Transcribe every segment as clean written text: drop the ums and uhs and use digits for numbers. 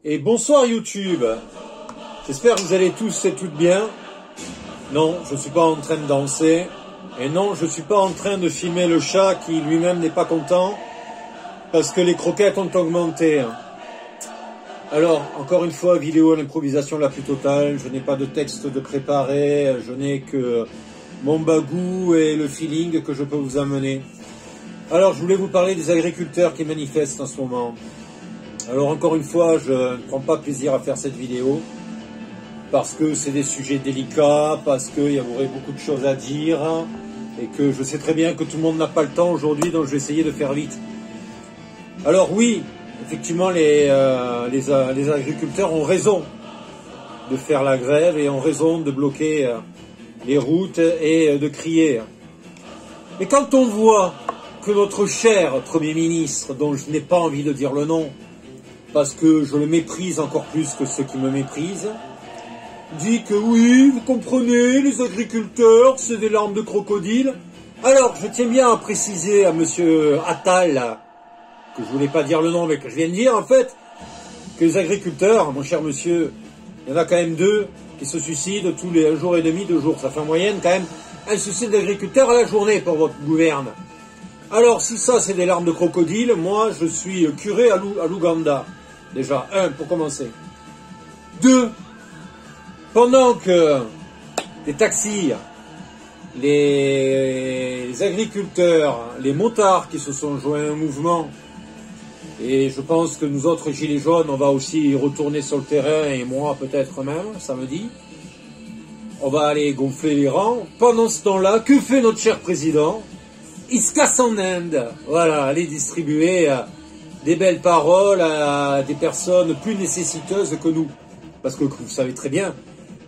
Et bonsoir YouTube. J'espère que vous allez tous et toutes bien. Non, je ne suis pas en train de danser. Et non, je ne suis pas en train de filmer le chat qui lui-même n'est pas content parce que les croquettes ont augmenté. Alors, encore une fois, vidéo à l'improvisation la plus totale. Je n'ai pas de texte de préparé. Je n'ai que mon bagou et le feeling que je peux vous amener. Alors, je voulais vous parler des agriculteurs qui manifestent en ce moment. Alors, encore une fois, je ne prends pas plaisir à faire cette vidéo parce que c'est des sujets délicats, parce qu'il y aurait beaucoup de choses à dire et que je sais très bien que tout le monde n'a pas le temps aujourd'hui, donc je vais essayer de faire vite. Alors oui, effectivement, les agriculteurs ont raison de faire la grève et ont raison de bloquer les routes et de crier. Mais quand on voit que notre cher Premier ministre, dont je n'ai pas envie de dire le nom, parce que je le méprise encore plus que ceux qui me méprisent, dit que oui, vous comprenez, les agriculteurs, c'est des larmes de crocodile. Alors, je tiens bien à préciser à monsieur Attal, que je voulais pas dire le nom, mais que je viens de dire, en fait, que les agriculteurs, mon cher monsieur, il y en a quand même 2 qui se suicident tous les 1 jour et demi, 2 jours. Ça fait en moyenne quand même un suicide d'agriculteur à la journée pour votre gouverne. Alors, si ça, c'est des larmes de crocodile, moi, je suis curé à l'Ouganda. Déjà, 1, pour commencer. 2, pendant que les taxis, les agriculteurs, les motards qui se sont joints à un mouvement, et je pense que nous autres gilets jaunes, on va aussi retourner sur le terrain, et moi peut-être même, samedi, on va aller gonfler les rangs. Pendant ce temps-là, que fait notre cher président? Il se casse en Inde, voilà, aller distribuer des belles paroles à des personnes plus nécessiteuses que nous. Parce que vous savez très bien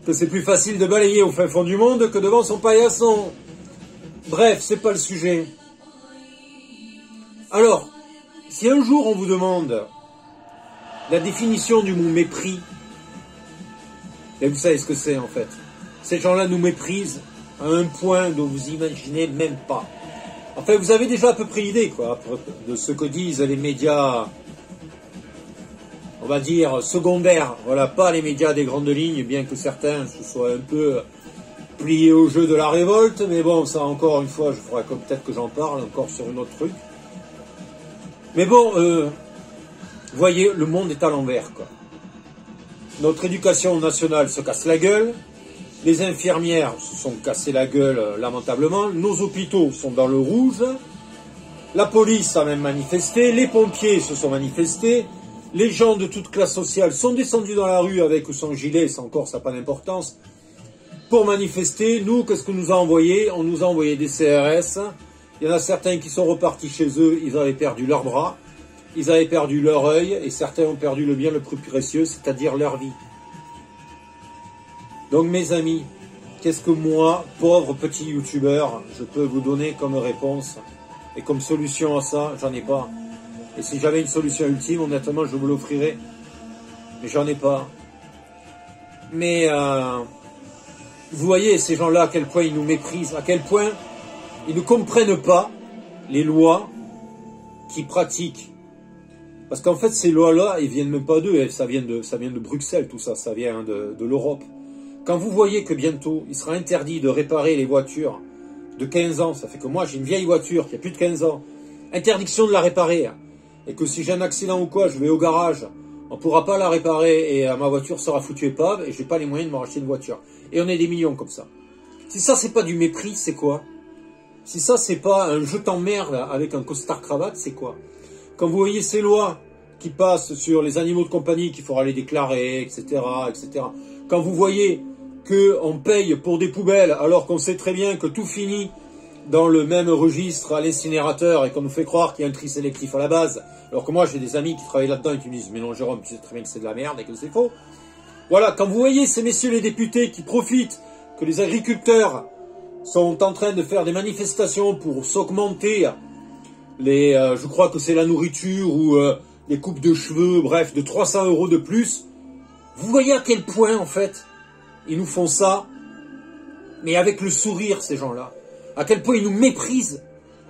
que c'est plus facile de balayer au fin fond du monde que devant son paillasson. Bref, c'est pas le sujet. Alors, si un jour on vous demande la définition du mot mépris, et vous savez ce que c'est en fait. Ces gens-là nous méprisent à un point dont vous imaginez même pas. Enfin, vous avez déjà à peu près idée, quoi, de ce que disent les médias, on va dire, secondaires. Voilà, pas les médias des grandes lignes, bien que certains se soient un peu pliés au jeu de la révolte. Mais bon, ça, encore une fois, je ferai peut-être que j'en parle encore sur un autre truc. Mais bon, vous voyez, le monde est à l'envers, quoi. Notre éducation nationale se casse la gueule. Les infirmières se sont cassées la gueule lamentablement, nos hôpitaux sont dans le rouge, la police a même manifesté, les pompiers se sont manifestés, les gens de toute classe sociale sont descendus dans la rue avec ou sans gilet, ça encore ça n'a pas d'importance, pour manifester. Nous, qu'est-ce qu'on nous a envoyé? On nous a envoyé des CRS, il y en a certains qui sont repartis chez eux, ils avaient perdu leurs bras, ils avaient perdu leur œil, et certains ont perdu le bien le plus précieux, c'est-à-dire leur vie. Donc mes amis, qu'est-ce que moi, pauvre petit youtubeur, je peux vous donner comme réponse et comme solution à ça? J'en ai pas. Et si j'avais une solution ultime, honnêtement, je vous l'offrirais. Mais j'en ai pas. Mais vous voyez ces gens-là, à quel point ils nous méprisent, à quel point ils ne comprennent pas les lois qu'ils pratiquent. Parce qu'en fait, ces lois-là, ils viennent même pas d'eux, ça vient de Bruxelles, tout ça, ça vient de l'Europe. Quand vous voyez que bientôt, il sera interdit de réparer les voitures de 15 ans, ça fait que moi j'ai une vieille voiture qui a plus de 15 ans, interdiction de la réparer, et que si j'ai un accident ou quoi, je vais au garage, on ne pourra pas la réparer et ma voiture sera foutue épave et je n'ai pas les moyens de me racheter une voiture. Et on est des millions comme ça. Si ça c'est pas du mépris, c'est quoi? Si ça c'est pas un je t'emmerde avec un costard cravate, c'est quoi? Quand vous voyez ces lois qui passent sur les animaux de compagnie qu'il faudra les déclarer, etc., etc. Quand vous voyez qu'on paye pour des poubelles alors qu'on sait très bien que tout finit dans le même registre à l'incinérateur et qu'on nous fait croire qu'il y a un tri sélectif à la base, alors que moi j'ai des amis qui travaillent là-dedans et qui me disent « Mais non Jérôme, tu sais très bien que c'est de la merde et que c'est faux ». Voilà, quand vous voyez ces messieurs les députés qui profitent que les agriculteurs sont en train de faire des manifestations pour s'augmenter je crois que c'est la nourriture ou les coupes de cheveux, bref, de 300 € de plus, vous voyez à quel point en fait ils nous font ça, mais avec le sourire, ces gens-là. À quel point ils nous méprisent,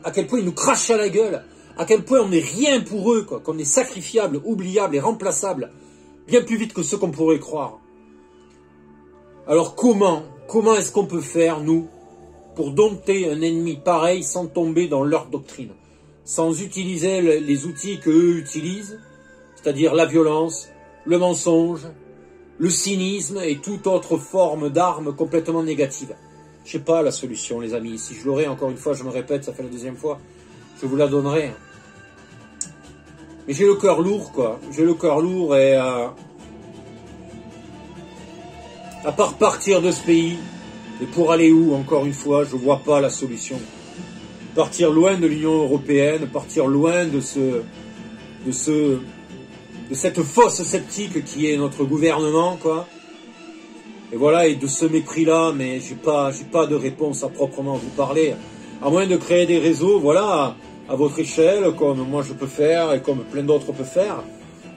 à quel point ils nous crachent à la gueule, à quel point on n'est rien pour eux, quoi, qu'on est sacrifiable, oubliable et remplaçable. bien plus vite que ce qu'on pourrait croire. Alors comment est-ce qu'on peut faire, nous, pour dompter un ennemi pareil sans tomber dans leur doctrine, sans utiliser les outils qu'eux utilisent, c'est-à-dire la violence, le mensonge, le cynisme et toute autre forme d'arme complètement négative. Je sais pas la solution, les amis. Si je l'aurais, encore une fois, je me répète, ça fait la deuxième fois, je vous la donnerai. Mais j'ai le cœur lourd, quoi. J'ai le cœur lourd et à part partir de ce pays, et pour aller où, encore une fois, je vois pas la solution. Partir loin de l'Union européenne, partir loin de cette fosse sceptique qui est notre gouvernement, quoi. Et voilà, et de ce mépris-là, mais j'ai pas de réponse à proprement vous parler. À moins de créer des réseaux, voilà, à votre échelle, comme moi je peux faire et comme plein d'autres peuvent faire,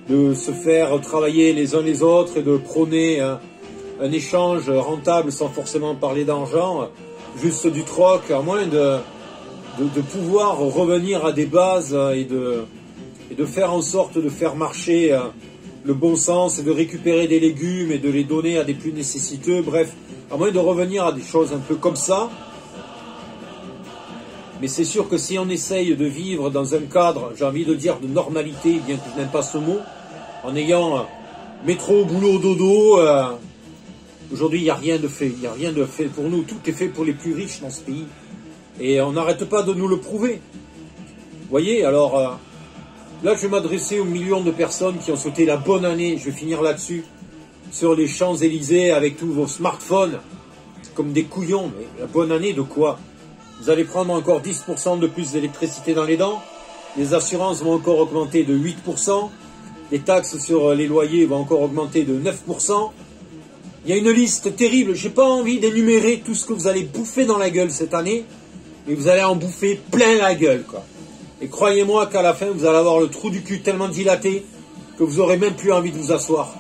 de se faire travailler les uns les autres et de prôner un échange rentable sans forcément parler d'argent, juste du troc, à moins de pouvoir revenir à des bases et de faire en sorte de faire marcher le bon sens et de récupérer des légumes et de les donner à des plus nécessiteux, bref, à moins de revenir à des choses un peu comme ça. Mais c'est sûr que si on essaye de vivre dans un cadre, j'ai envie de dire de normalité, bien que je n'aime pas ce mot, en ayant métro, boulot, dodo, aujourd'hui il n'y a rien de fait, il n'y a rien de fait pour nous, tout est fait pour les plus riches dans ce pays. Et on n'arrête pas de nous le prouver. Vous voyez, alors là je vais m'adresser aux millions de personnes qui ont souhaité la bonne année, je vais finir là-dessus, sur les Champs-Élysées avec tous vos smartphones, comme des couillons, mais la bonne année de quoi? Vous allez prendre encore 10% de plus d'électricité dans les dents, les assurances vont encore augmenter de 8%, les taxes sur les loyers vont encore augmenter de 9%. Il y a une liste terrible, j'ai pas envie d'énumérer tout ce que vous allez bouffer dans la gueule cette année, mais vous allez en bouffer plein la gueule, quoi. Et croyez-moi qu'à la fin, vous allez avoir le trou du cul tellement dilaté que vous aurez même plus envie de vous asseoir.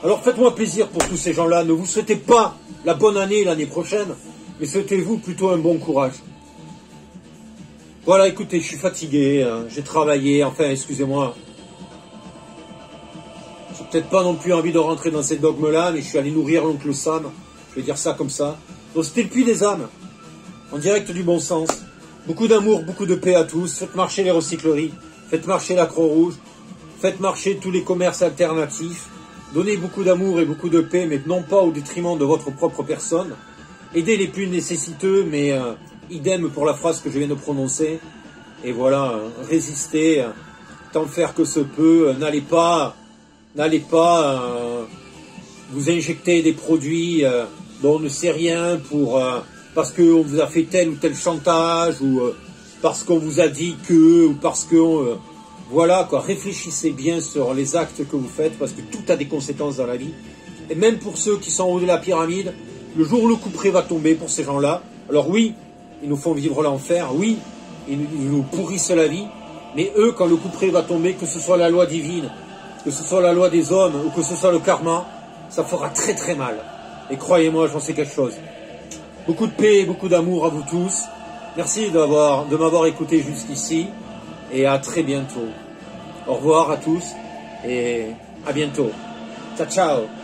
Alors faites-moi plaisir pour tous ces gens-là, ne vous souhaitez pas la bonne année l'année prochaine, mais souhaitez-vous plutôt un bon courage. Voilà, écoutez, je suis fatigué, j'ai travaillé, enfin, excusez-moi. J'ai peut-être pas non plus envie de rentrer dans ces dogmes-là, mais je suis allé nourrir l'oncle Sam, je vais dire ça comme ça. Donc c'était le puits des âmes, en direct du bon sens. Beaucoup d'amour, beaucoup de paix à tous, faites marcher les recycleries, faites marcher la Croix-Rouge, faites marcher tous les commerces alternatifs, donnez beaucoup d'amour et beaucoup de paix, mais non pas au détriment de votre propre personne. Aidez les plus nécessiteux, mais idem pour la phrase que je viens de prononcer. Et voilà, résistez, tant faire que se peut, n'allez pas vous injecter des produits dont on ne sait rien parce qu'on vous a fait tel ou tel chantage, ou parce qu'on vous a dit que, ou parce que... voilà, quoi, réfléchissez bien sur les actes que vous faites, parce que tout a des conséquences dans la vie. Et même pour ceux qui sont au haut de la pyramide, le jour où le coup près va tomber pour ces gens-là, alors oui, ils nous font vivre l'enfer, oui, ils nous pourrissent la vie, mais eux, quand le coup près va tomber, que ce soit la loi divine, que ce soit la loi des hommes, ou que ce soit le karma, ça fera très très mal. Et croyez-moi, j'en sais quelque chose. Beaucoup de paix et beaucoup d'amour à vous tous. Merci de m'avoir écouté jusqu'ici, et à très bientôt. Au revoir à tous, et à bientôt. Ciao, ciao.